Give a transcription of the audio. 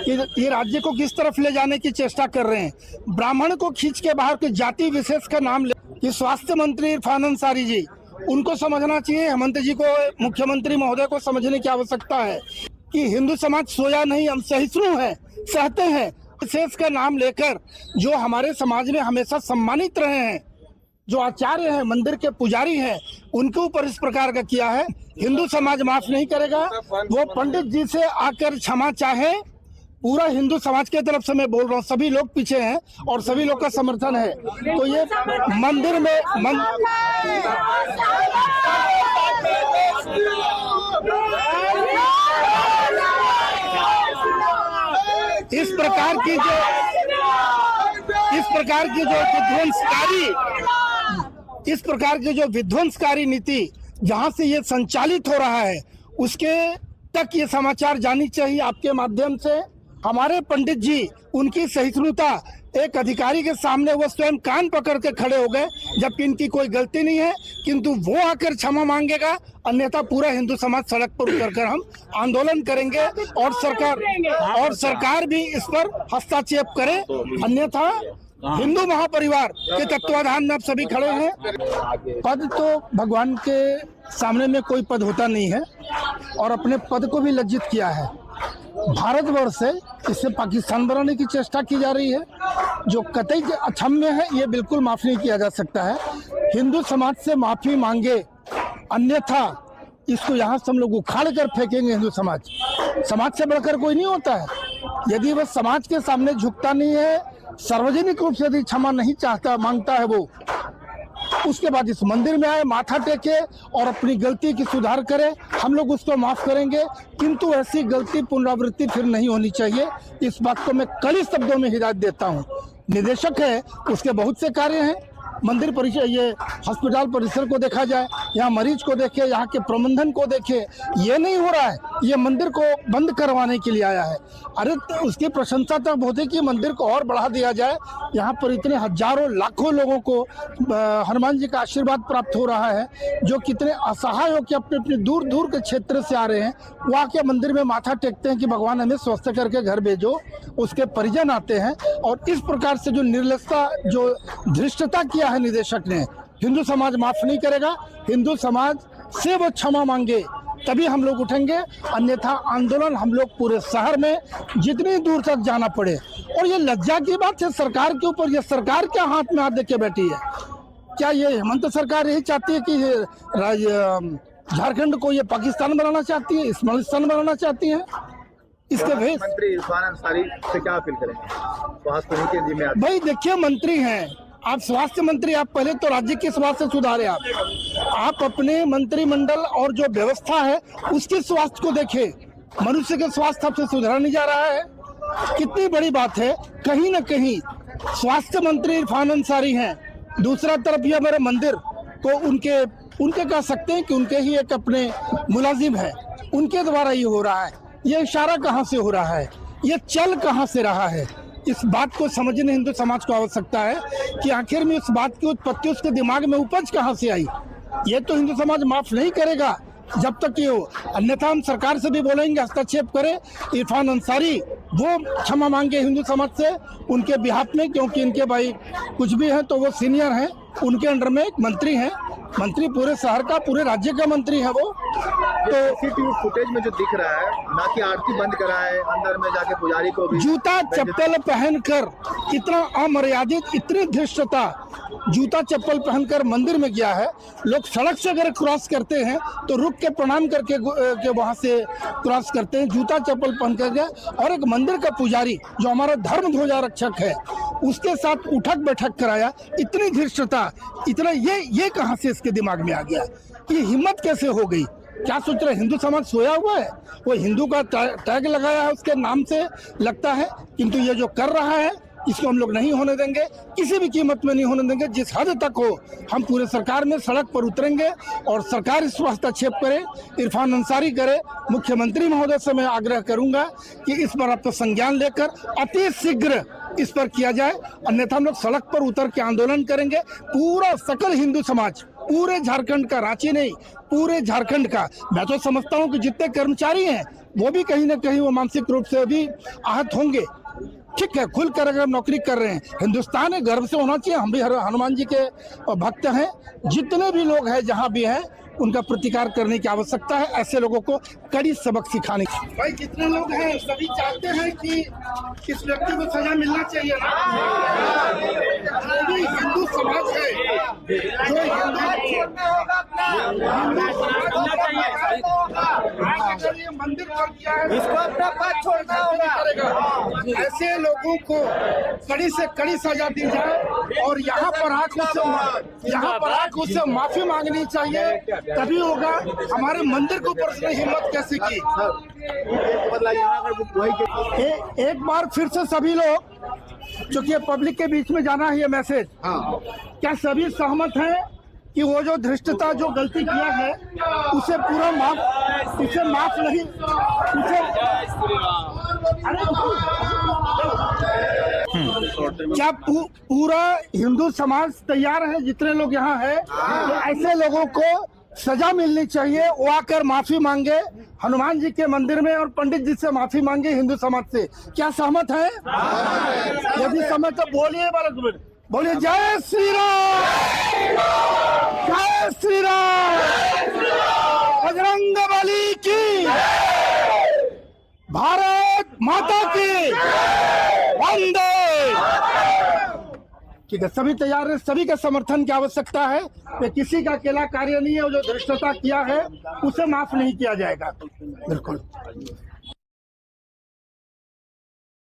कि ये राज्य को किस तरफ ले जाने की चेष्टा कर रहे हैं। ब्राह्मण को खींच के बाहर के जाति विशेष का नाम ले कि स्वास्थ्य मंत्री इरफान अंसारी जी, उनको समझना चाहिए, हेमंत जी को, मुख्यमंत्री महोदय को समझने की आवश्यकता है कि हिंदू समाज सोया नहीं, हम सहिष्णु हैं, सहते हैं। विशेष का नाम लेकर जो हमारे समाज में हमेशा सम्मानित रहे हैं, जो आचार्य हैं, मंदिर के पुजारी हैं, उनके ऊपर इस प्रकार का किया है, हिंदू समाज माफ नहीं करेगा। वो पंडित जी से आकर क्षमा चाहे। पूरा हिंदू समाज के तरफ से मैं बोल रहा हूँ, सभी लोग पीछे हैं और सभी लोग का समर्थन है। तो ये मंदिर में इस प्रकार की जो विध्वंसकारी नीति जहां से ये संचालित हो रहा है, उसके तक ये समाचार जानी चाहिए आपके माध्यम से। हमारे पंडित जी, उनकी सहिष्णुता, एक अधिकारी के सामने वो स्वयं कान पकड़ के खड़े हो गए, जबकि इनकी कोई गलती नहीं है, किंतु वो आकर क्षमा मांगेगा, अन्यथा पूरा हिंदू समाज सड़क पर उतरकर हम आंदोलन करेंगे और सरकार भी इस पर हस्तक्षेप करे, अन्यथा हिंदू महापरिवार के तत्वाधान में आप सभी खड़े हैं। पद तो भगवान के सामने में कोई पद होता नहीं है और अपने पद को भी लज्जित किया है। भारतवर्ष से इससे पाकिस्तान बनाने की चेष्टा की जा रही है, जो कतई अक्षम्य है, ये बिल्कुल माफ नहीं किया जा सकता है। हिंदू समाज से माफी मांगे, अन्यथा इसको यहाँ से हम लोग उखाड़ कर फेंकेंगे। हिंदू समाज से बढ़कर कोई नहीं होता है। यदि वह समाज के सामने झुकता नहीं है, सार्वजनिक रूप से यदि क्षमा नहीं चाहता, मांगता है वो, उसके बाद इस मंदिर में आए, माथा टेके और अपनी गलती की सुधार करे, हम लोग उसको माफ करेंगे। किंतु ऐसी गलती पुनरावृत्ति फिर नहीं होनी चाहिए, इस बात को मैं कड़ी शब्दों में हिदायत देता हूँ। निदेशक है, उसके बहुत से कार्य हैं, मंदिर परिसर, ये अस्पताल परिसर को देखा जाए, यहाँ मरीज को देखे, यहाँ के प्रबंधन को देखे, ये नहीं हो रहा है। ये मंदिर को बंद करवाने के लिए आया है। अरे तो उसकी प्रशंसा तब होती कि मंदिर को और बढ़ा दिया जाए। यहाँ पर इतने हजारों लाखों लोगों को हनुमान जी का आशीर्वाद प्राप्त हो रहा है, जो कितने असहाय हो के अपने अपने दूर दूर के क्षेत्र से आ रहे हैं, वो आके मंदिर में माथा टेकते हैं कि भगवान हमें स्वस्थ करके घर भेजो। उसके परिजन आते हैं और इस प्रकार से जो निर्लजता, जो धृष्टता किया है निदेशक ने, हिंदू समाज माफ नहीं करेगा। हिंदू समाज से वो क्षमा मांगे, तभी हम लोग उठेंगे, अन्यथा आंदोलन हम लोग पूरे शहर में जितनी दूर तक जाना पड़े। और ये लज्जा की बात है सरकार के ऊपर, ये सरकार क्या हाथ में हाथ देके बैठी है? क्या ये हेमंत सरकार यही चाहती है कि झारखंड को ये पाकिस्तान बनाना चाहती है, इस्माइलिस्तान बनाना चाहती है? इसके भेद मंत्री इरफान अंसारी से क्या अपील करेंगे? स्वास्थ्य उनके जिम्मे भाई देखिए, मंत्री हैं आप, स्वास्थ्य मंत्री, आप पहले तो राज्य के स्वास्थ्य सुधारे। आप अपने मंत्रिमंडल और जो व्यवस्था है उसके स्वास्थ्य को देखें। मनुष्य के स्वास्थ्य आपसे सुधरा नहीं जा रहा है, कितनी बड़ी बात है। कहीं न कहीं स्वास्थ्य मंत्री इरफान अंसारी हैं, दूसरा तरफ ये हमारे मंदिर को उनके कह सकते हैं कि उनके ही एक अपने मुलाजिम है, उनके द्वारा ये हो रहा है। ये इशारा कहाँ से हो रहा है, ये चल कहाँ से रहा है, इस बात को समझने हिंदू समाज को आवश्यकता है कि आखिर में उस बात की उत्पत्ति उसके दिमाग में उपज कहाँ से आई। ये तो हिंदू समाज माफ नहीं करेगा जब तक ये हो, अन्यथा हम सरकार से भी बोलेंगे हस्तक्षेप करे। इरफान अंसारी वो क्षमा मांगे हिंदू समाज से उनके बिहाफ में, क्योंकि इनके भाई कुछ भी हैं तो वो सीनियर हैं, उनके अंडर में एक मंत्री हैं, मंत्री पूरे शहर का, पूरे राज्य का मंत्री है वो। तो सीसीटीवी फुटेज में जो दिख रहा है, ना कि आरती बंद करा है, अंदर में जाके पुजारी को भी जूता चप्पल पहनकर, इतना अमर्यादित, इतनी धृष्टता, जूता चप्पल पहनकर मंदिर में गया है। लोग सड़क से अगर क्रॉस करते हैं तो रुक के प्रणाम करके के वहां से क्रॉस करते हैं, जूता चप्पल पहन कर गया। और एक मंदिर का पुजारी जो हमारा धर्म ध्वजा रक्षक है, उसके साथ उठक बैठक कराया। इतनी धृष्टता, इतना ये कहां से इसके दिमाग में आ गया? ये हिम्मत कैसे हो गई? क्या सोच रहे हिंदू समाज सोया हुआ है? वो हिंदू का टैग लगाया है उसके नाम से लगता है, किंतु ये जो कर रहा है इसको हम लोग नहीं होने देंगे, किसी भी कीमत में नहीं होने देंगे। जिस हद तक हो हम पूरे सरकार में सड़क पर उतरेंगे और सरकार इस पर हस्तक्षेप करे, इरफान अंसारी करे। मुख्यमंत्री महोदय से मैं आग्रह करूंगा कि इस पर आप तो संज्ञान लेकर अति शीघ्र इस पर किया जाए, अन्यथा हम लोग सड़क पर उतर के आंदोलन करेंगे। पूरा सकल हिंदू समाज पूरे झारखंड का, रांची नहीं पूरे झारखंड का। मैं तो समझता हूं कि जितने कर्मचारी हैं वो भी कहीं ना कहीं वो मानसिक रूप से भी आहत होंगे। ठीक है, खुलकर अगर नौकरी कर रहे हैं, हिंदुस्तान है, गर्व से होना चाहिए। हम भी हनुमान जी के भक्त हैं। जितने भी लोग हैं जहां भी हैं उनका प्रतिकार करने की आवश्यकता है, ऐसे लोगों को कड़ी सबक सिखाने की। भाई जितने लोग हैं सभी चाहते हैं कि इस व्यक्ति को सजा मिलना चाहिए ना। जो भी हिंदू समाज है, जो अगर ये मंदिर पर किया है इसको अपना पद छोड़ना होगा। ऐसे लोगों को कड़ी से कड़ी सजा दी जाए और यहाँ पर आकर उससे माफी मांगनी चाहिए, तभी होगा। हमारे मंदिर के ऊपर उसने हिम्मत कैसे की। एक बार फिर से सभी लोग, चूंकि पब्लिक के बीच में जाना है ये मैसेज, क्या सभी सहमत हैं कि वो जो धृष्टता जो गलती किया है उसे पूरा माफ नहीं, क्या पूरा हिंदू समाज तैयार है, जितने लोग यहाँ हैं, ऐसे लोगों को सजा मिलनी चाहिए। वो आकर माफी मांगे हनुमान जी के मंदिर में और पंडित जी से माफी मांगे हिंदू समाज से। क्या सहमत है? यदि सहमत तो बोलिए, बोलिए जय श्री राम, जय श्री राम, बजरंगबली की, भारत माता की, वंदे। ठीक है, सभी तैयार है, सभी का समर्थन की आवश्यकता है। ये किसी का अकेला कार्य नहीं है। जो धृष्टता किया है उसे माफ नहीं किया जाएगा। बिल्कुल।